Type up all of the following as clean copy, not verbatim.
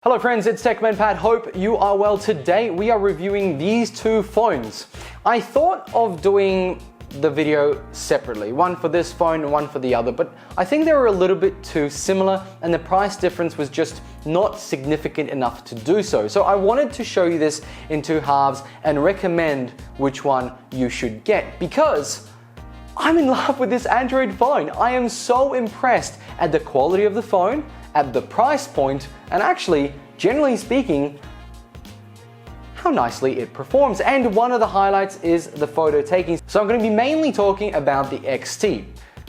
Hello friends, it's TechMan Pat. Hope you are well. Today we are reviewing these two phones. I thought of doing the video separately, one for this phone and one for the other, but I think they were a little bit too similar and the price difference was just not significant enough to do so. So I wanted to show you this in two halves and recommend which one you should get because I'm in love with this Android phone. I am so impressed at the quality of the phone, at the price point, and actually, generally speaking, how nicely it performs. And one of the highlights is the photo taking. So I'm going to be mainly talking about the XT.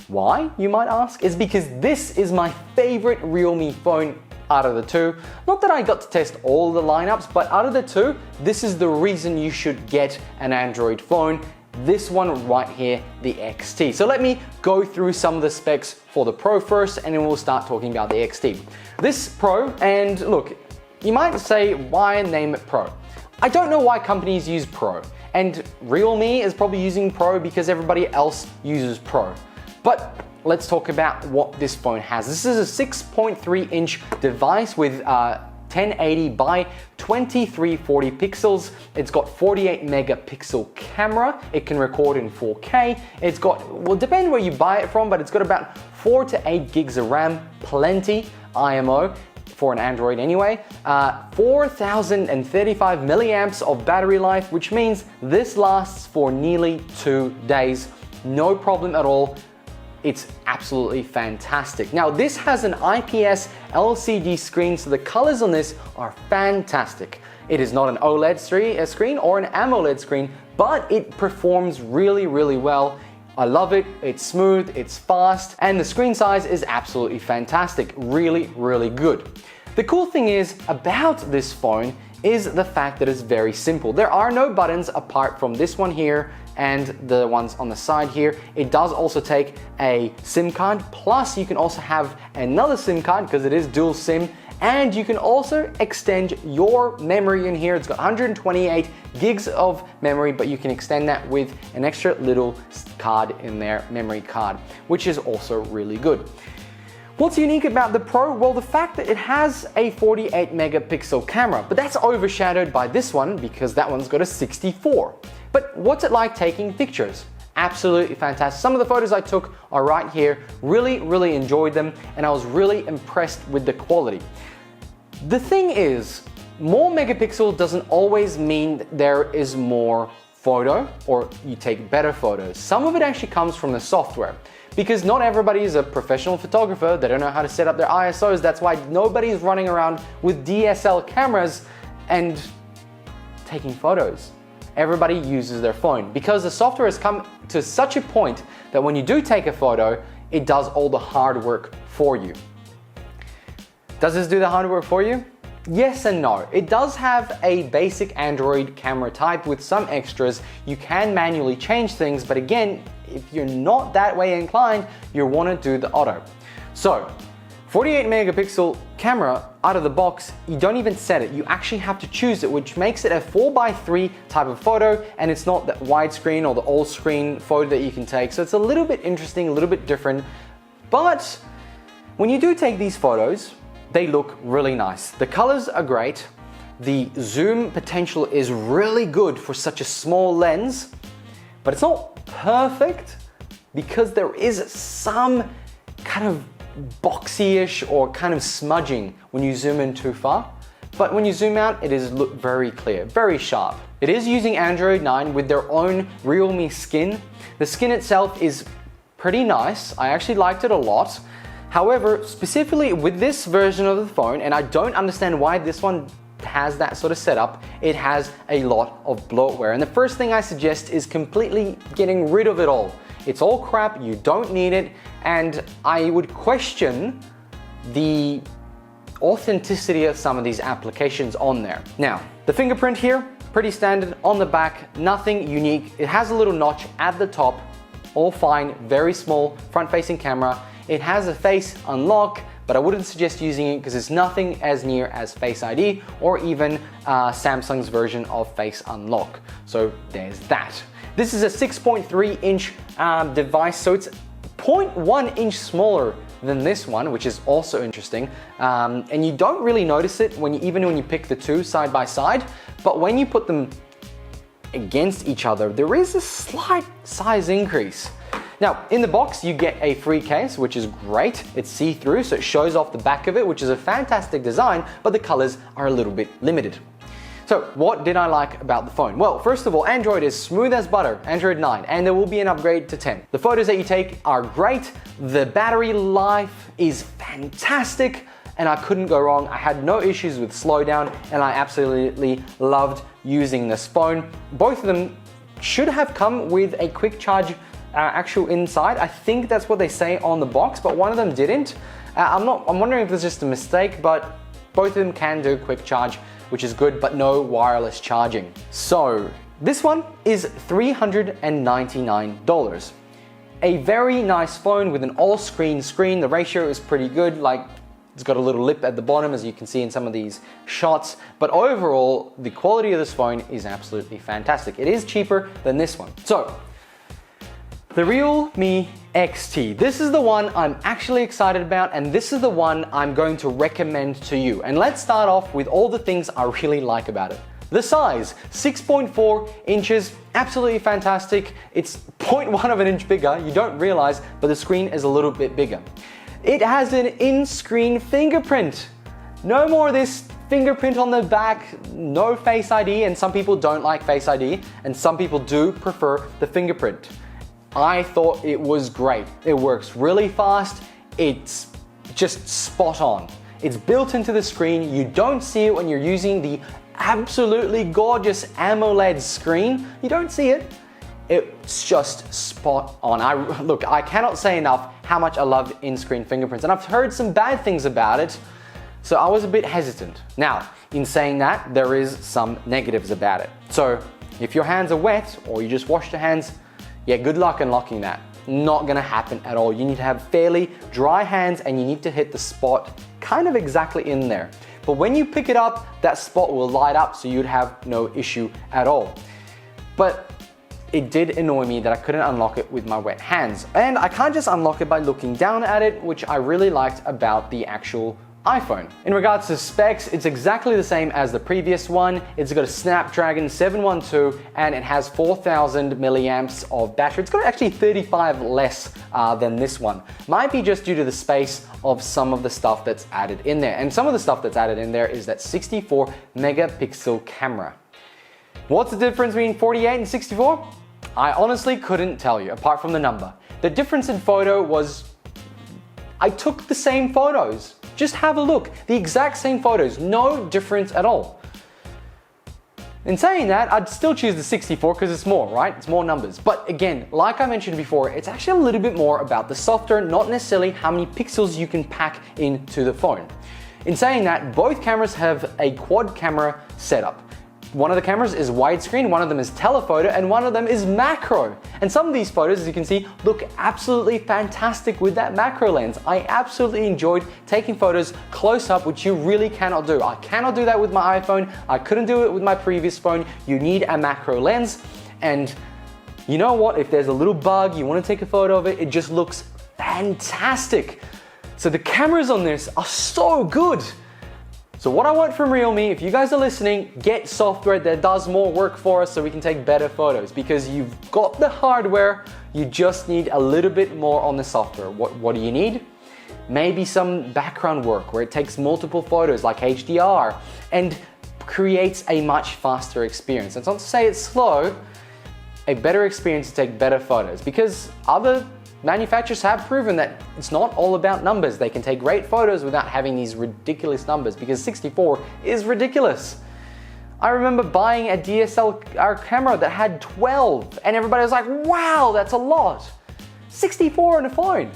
Why, you might ask? Is because this is my favorite Realme phone out of the two. Not that I got to test all the lineups, but out of the two, this is the reason you should get an Android phone. This one right here, the XT. So let me go through some of the specs for the Pro first, and then we'll start talking about the XT. This Pro, and look, you might say, why name it Pro? I don't know why companies use Pro, and Realme is probably using Pro because everybody else uses Pro. But let's talk about what this phone has. This is a 6.3-inch device with 1080 by 2340 pixels. It's got 48 megapixel camera. It can record in 4K. It's got, well, depend where you buy it from, but it's got about 4 to 8 gigs of RAM, plenty IMO for an Android anyway. 4035 milliamps of battery life, which means this lasts for nearly 2 days. No problem at all. It's absolutely fantastic. Now, this has an IPS LCD screen, so the colors on this are fantastic. It is not an OLED screen or an AMOLED screen, but it performs really, really well. I love it, it's smooth, it's fast, and the screen size is absolutely fantastic. Really, really good. The cool thing is about this phone is the fact that it's very simple. There are no buttons apart from this one here and the ones on the side here. It does also take a SIM card, plus you can also have another SIM card because it is dual SIM, and you can also extend your memory in here. It's got 128 gigs of memory, but you can extend that with an extra little card in there, memory card, which is also really good. What's unique about the Pro? Well, the fact that it has a 48 megapixel camera, but that's overshadowed by this one because that one's got a 64. But what's it like taking pictures? Absolutely fantastic. Some of the photos I took are right here. Really, really enjoyed them, and I was really impressed with the quality. The thing is, more megapixel doesn't always mean there is more photo or you take better photos. Some of it actually comes from the software. Because not everybody is a professional photographer, they don't know how to set up their ISOs, that's why nobody's running around with DSL cameras and taking photos. Everybody uses their phone because the software has come to such a point that when you do take a photo, it does all the hard work for you. Does this do the hard work for you? Yes and no. It does have a basic Android camera type with some extras. You can manually change things, but again, if you're not that way inclined, you want to do the auto. So, 48 megapixel camera out of the box, you don't even set it. You actually have to choose it, which makes it a 4:3 type of photo, and it's not that widescreen or the all screen photo that you can take. So it's a little bit interesting, a little bit different. But when you do take these photos, they look really nice. The colors are great. The zoom potential is really good for such a small lens, but it's not perfect because there is some kind of boxy-ish or kind of smudging when you zoom in too far. But when you zoom out, it is look very clear, very sharp. It is using Android 9 with their own Realme skin. The skin itself is pretty nice. I actually liked it a lot. However, specifically with this version of the phone, and I don't understand why this one has that sort of setup, it has a lot of bloatware. And the first thing I suggest is completely getting rid of it all. It's all crap, you don't need it, and I would question the authenticity of some of these applications on there. Now, the fingerprint here, pretty standard on the back, nothing unique. It has a little notch at the top, all fine, very small front-facing camera. It has a face unlock, but I wouldn't suggest using it because it's nothing as near as Face ID or even Samsung's version of Face Unlock. So there's that. This is a 6.3-inch device, so it's 0.1 inch smaller than this one, which is also interesting. And you don't really notice it even when you pick the two side by side, but when you put them against each other, there is a slight size increase. Now, in the box, you get a free case, which is great. It's see-through, so it shows off the back of it, which is a fantastic design, but the colors are a little bit limited. So what did I like about the phone? Well, first of all, Android is smooth as butter, Android 9, and there will be an upgrade to 10. The photos that you take are great, the battery life is fantastic, and I couldn't go wrong. I had no issues with slowdown, and I absolutely loved using this phone. Both of them should have come with a quick charge actual inside. I think that's what they say on the box, but one of them didn't. I'm wondering if it's just a mistake, but both of them can do quick charge, which is good, but no wireless charging. So this one is $399. A very nice phone with an all-screen screen. The ratio is pretty good, like it's got a little lip at the bottom, as you can see in some of these shots, but overall, the quality of this phone is absolutely fantastic. It is cheaper than this one. So, the Realme XT. This is the one I'm actually excited about, and this is the one I'm going to recommend to you. And let's start off with all the things I really like about it. The size, 6.4 inches, absolutely fantastic. It's 0.1 of an inch bigger, you don't realize, but the screen is a little bit bigger. It has an in-screen fingerprint. No more of this fingerprint on the back, no Face ID, and some people don't like Face ID, and some people do prefer the fingerprint. I thought it was great. It works really fast. It's just spot on. It's built into the screen. You don't see it when you're using the absolutely gorgeous AMOLED screen. You don't see it. It's just spot on. Look, I cannot say enough how much I love in-screen fingerprints, and I've heard some bad things about it, so I was a bit hesitant. Now, in saying that, there is some negatives about it. So if your hands are wet or you just washed your hands, yeah, good luck unlocking that. Not gonna happen at all. You need to have fairly dry hands and you need to hit the spot kind of exactly in there. But when you pick it up, that spot will light up, so you'd have no issue at all. But it did annoy me that I couldn't unlock it with my wet hands. And I can't just unlock it by looking down at it, which I really liked about the actual iPhone. In regards to specs, it's exactly the same as the previous one. It's got a Snapdragon 712 and it has 4,000 milliamps of battery. It's got actually 35 less than this one. Might be just due to the space of some of the stuff that's added in there. And some of the stuff that's added in there is that 64 megapixel camera. What's the difference between 48 and 64? I honestly couldn't tell you, apart from the number. The difference in photo was I took the same photos. Just have a look, the exact same photos, no difference at all. In saying that, I'd still choose the 64 because it's more, right? It's more numbers. But again, like I mentioned before, it's actually a little bit more about the software, not necessarily how many pixels you can pack into the phone. In saying that, both cameras have a quad camera setup. One of the cameras is widescreen, one of them is telephoto, and one of them is macro. And some of these photos, as you can see, look absolutely fantastic with that macro lens. I absolutely enjoyed taking photos close up, which you really cannot do. I cannot do that with my iPhone. I couldn't do it with my previous phone. You need a macro lens. And you know what? If there's a little bug, you want to take a photo of it, it just looks fantastic. So the cameras on this are so good. So what I want from Realme, if you guys are listening, get software that does more work for us so we can take better photos, because you've got the hardware, you just need a little bit more on the software. What do you need? Maybe some background work where it takes multiple photos like HDR and creates a much faster experience. It's not to say it's slow, a better experience to take better photos, because other manufacturers have proven that it's not all about numbers. They can take great photos without having these ridiculous numbers, because 64 is ridiculous. I remember buying a DSLR camera that had 12 and everybody was like, wow, that's a lot. 64 on a phone.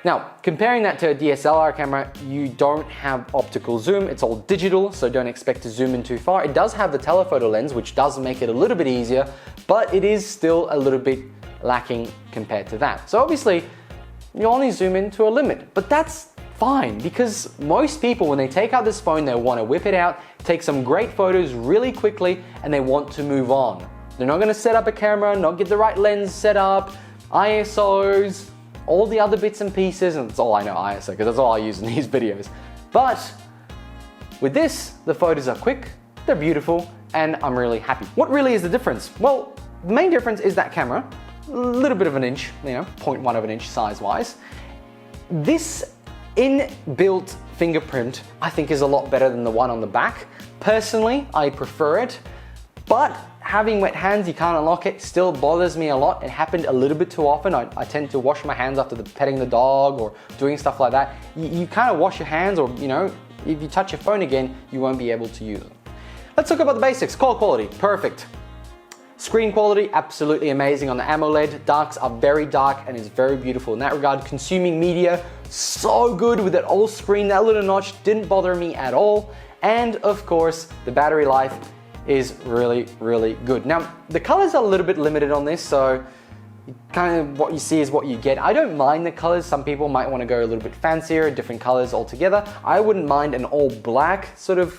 Now, comparing that to a DSLR camera, you don't have optical zoom. It's all digital, so don't expect to zoom in too far. It does have the telephoto lens, which does make it a little bit easier, but it is still a little bit lacking compared to that. So obviously, you only zoom in to a limit, but that's fine, because most people, when they take out this phone, they want to whip it out, take some great photos really quickly, and they want to move on. They're not going to set up a camera, not get the right lens set up, ISOs, all the other bits and pieces, and that's all I know ISO, because that's all I use in these videos. But with this, the photos are quick, they're beautiful, and I'm really happy. What really is the difference? Well, the main difference is that camera, a little bit of an inch, 0.1 of an inch size-wise. This inbuilt fingerprint, I think, is a lot better than the one on the back. Personally, I prefer it, but having wet hands, you can't unlock it, still bothers me a lot. It happened a little bit too often. I tend to wash my hands after petting the dog or doing stuff like that. You kind of wash your hands, or if you touch your phone again, you won't be able to use it. Let's talk about the basics. Call quality, perfect. Screen quality, absolutely amazing on the AMOLED. Darks are very dark and is very beautiful in that regard. Consuming media, so good with that all screen. That little notch didn't bother me at all. And of course, the battery life is really, really good. Now, the colors are a little bit limited on this, so kind of what you see is what you get. I don't mind the colors. Some people might want to go a little bit fancier, different colors altogether. I wouldn't mind an all black sort of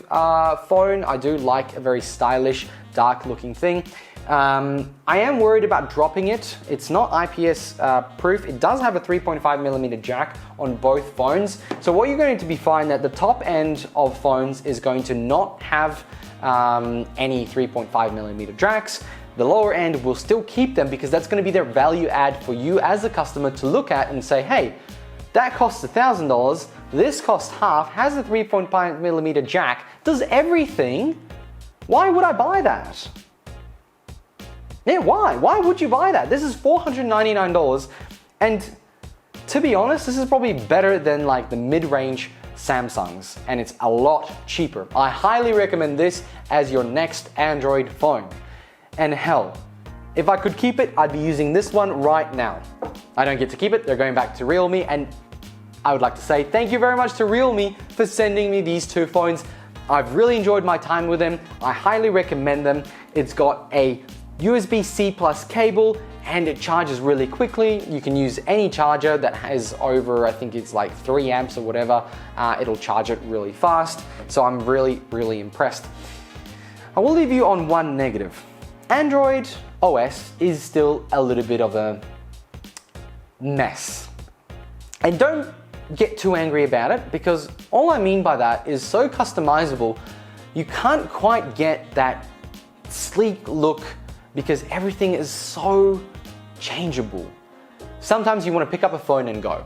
phone. I do like a very stylish, dark looking thing. I am worried about dropping it. It's not IPS proof. It does have a 3.5mm jack on both phones. So what you're going to be finding that the top end of phones is going to not have any 3.5mm jacks. The lower end will still keep them, because that's going to be their value add for you as a customer to look at and say, hey, that costs $1,000, this costs half, has a 3.5mm jack, does everything. Why would I buy that? Yeah, why? Why would you buy that? This is $499, and to be honest, this is probably better than like the mid-range Samsungs, and it's a lot cheaper. I highly recommend this as your next Android phone. And hell, if I could keep it, I'd be using this one right now. I don't get to keep it, they're going back to Realme, and I would like to say thank you very much to Realme for sending me these two phones. I've really enjoyed my time with them. I highly recommend them. It's got a USB-C plus cable, and it charges really quickly. You can use any charger that has over, I think it's like 3 amps or whatever. It'll charge it really fast. So I'm really, really impressed. I will leave you on one negative. Android OS is still a little bit of a mess. And don't get too angry about it, because all I mean by that is so customizable, you can't quite get that sleek look because everything is so changeable. Sometimes you want to pick up a phone and go.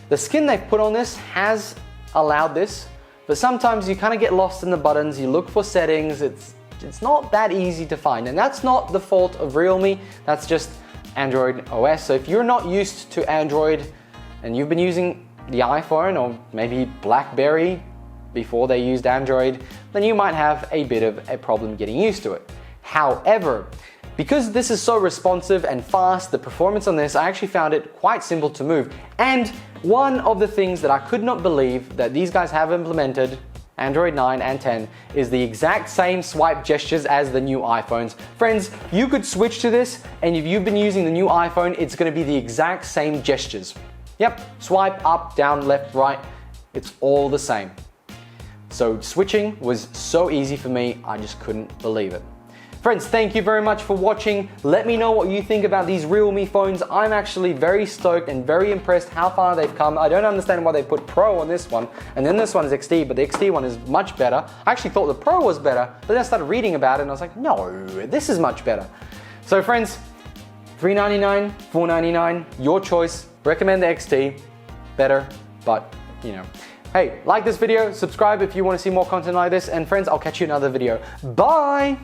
The skin they've put on this has allowed this, but sometimes you kind of get lost in the buttons, you look for settings, it's not that easy to find, and that's not the fault of Realme, that's just Android OS. So if you're not used to Android and you've been using the iPhone or maybe BlackBerry before they used Android, then you might have a bit of a problem getting used to it. However, because this is so responsive and fast, the performance on this, I actually found it quite simple to move. And one of the things that I could not believe that these guys have implemented, Android 9 and 10, is the exact same swipe gestures as the new iPhones. Friends, you could switch to this, and if you've been using the new iPhone, it's going to be the exact same gestures. Yep, swipe up, down, left, right, it's all the same. So switching was so easy for me, I just couldn't believe it. Friends, thank you very much for watching. Let me know what you think about these Realme phones. I'm actually very stoked and very impressed how far they've come. I don't understand why they put Pro on this one, and then this one is XD, but the XD one is much better. I actually thought the Pro was better, but then I started reading about it and I was like, no, this is much better. So friends, $399, $499, your choice. Recommend the XT, better, but you know. Hey, like this video, subscribe if you want to see more content like this, and friends, I'll catch you in another video. Bye!